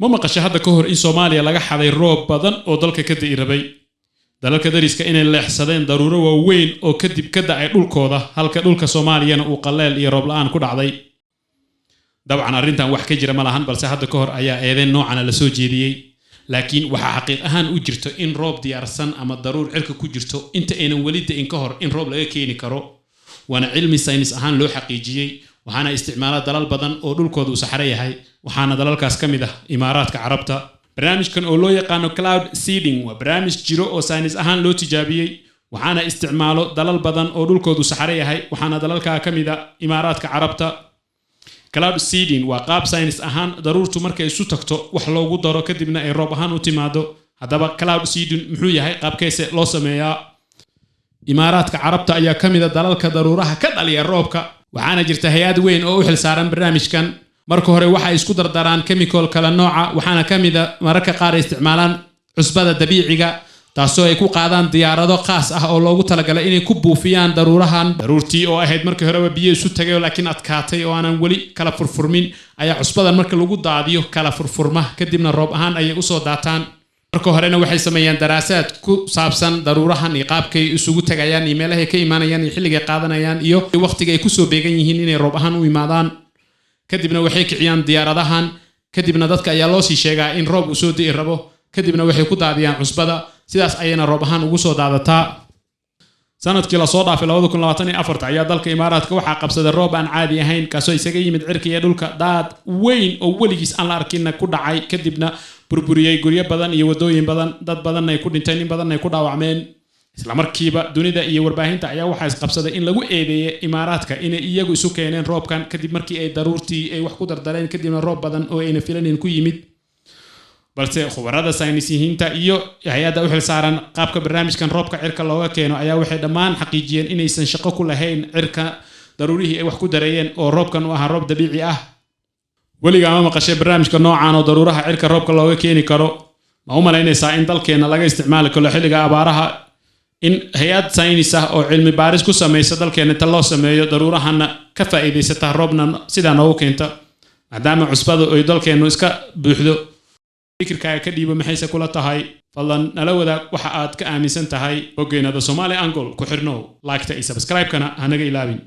ma maqashay hadda ka hor in Soomaaliya laga xaday roob badan oo dalka ka da'ay rabay dalalka dariska inay leexsadeen daruuro waaweyn oo kadib ka da'ay dhulkooda halka dhulka Soomaaliyana uu qaleel iyo roob la'aan ku dhacday dabcan arrintan wax ka jira ma lahan balse hadda ka hor ayaa eedeen noocan la soo jeediyay laakiin waxa xaqiiq ahaan u jirto in roob diyaarsan ama daruur cirka ku jirto inta aynan wali da'in ka hor in roob laga keeni karo wana cilmi saynis ahaan loo xaqiijiyay waxaana isticmaala dalal badan oo dhulkooda uu saxare yahay waxaana dalalkaas kamid ah Imaaraadka Carabta barnaamijkan oo loo yaqaan cloud seeding waa barnaamij jiro oo saynis ahaan loo tijaabiyay waxaana isticmaalo dalal badan oo dhulkooda saxare yahay waxaana dalalka kamid ah Imaaraadka Carabta cloud seeding waa qaab saynis ahaan daruurtu markay isu tagto wax loogu daro kadibna ay roob ahaan u timaado hadaba cloud seeding muxuu yahay qaabkeese loo sameeyaa Imaaraadka Carabta ayaa kamid ah dalalka daruuraha ka dhaliya roobka waxaana jirta hay'ad weyn oo u xil saaran barnaamijkan marka hore waxa isku dardaraan chemical kala nooca waxaana kamid ah mararka qaar isticmaalaan cusbada dabiiciga taasoo ay ku qaadaan diyaarado khaas ah oo loogu talagalay inay ku buufiyaan daruurtii oo ahayd markii hore biyo isu tagay laakiin adkaatay oo aanan wali kala furfurmin ayaa cusbadan marka lagu daadiyo kala furfurma kadibna roob ahaan ay u soo daataan marka horena waxay sameeyaan daraasaad ku saabsan daruurahan iyo qaabkay isugu tagayaan iyo meelaha ay ka imaanayaan iyo xilliga qaadanayaan iyo waqtiga ay ku soo beegan yihiin inay roob ahaan u imaadaan kadibna waxay kiciyaan diyaaradahan kadibna dadka ayaa loo sii sheegaa in roob uu soo di'i rabo kadibna waxay ku daadiyaan cusbada sidaas ayayna roob ahaan ugu soo daadataa sanadkii la soo dhaafay 2024 ayaa dalka Imaaraadka waxa qabsaday roob aan caadi ahayn kaasoo isaga yimid cirka iyo dhulka daad weyn oo waligiis aan la arkin ku dhacay kadibna burburiyay guryo badan iyo wadooyin badan dad badan ay ku dhinteen in badan ay ku dhaawacmeen isla markiiba dunida iyo warbaahinta ayaa waxa isqabsaday in lagu eedeeyay Imaaraadka inay iyagu isu keeneen roobkan kadib markii ay daruurtii ay wax ku dardareen kadibna roob badan oo ayna filanin ku yimid balse khubarada saynisyihiinta iyo hay'adda u xil saaran qaabka barnaamijkan roobka cirka looga keeno ayaa waxay dhammaan xaqiijiyeen inaysan shaqo ku lahayn cirka daruurihii ay wax ku dareeyeen oo roobkan u ahaa roob dabiici ah waliga ma maqashay barnaamijka noocan oo daruuraha cirka roobka looga keeni karo ma u malaynaysaa in dalkeena laga isticmaali karo xilliga abaaraha in hay'ad saynis ah oo cilmi baaris ku sameeysa dalkeena ta loo sameeyo daruurahana ka faa'iideysata roobna sida noogu keenta maadaama cusbadu ay dalkeenu iska buuxdo fikirkaaga ka dhiibo maxayse kula tahay fadlan nala wadaag waxa aad ka aaminsan tahay ogeynada Somali Angle ku xirnow like ta iyo subscribe kana hanaga ilaabin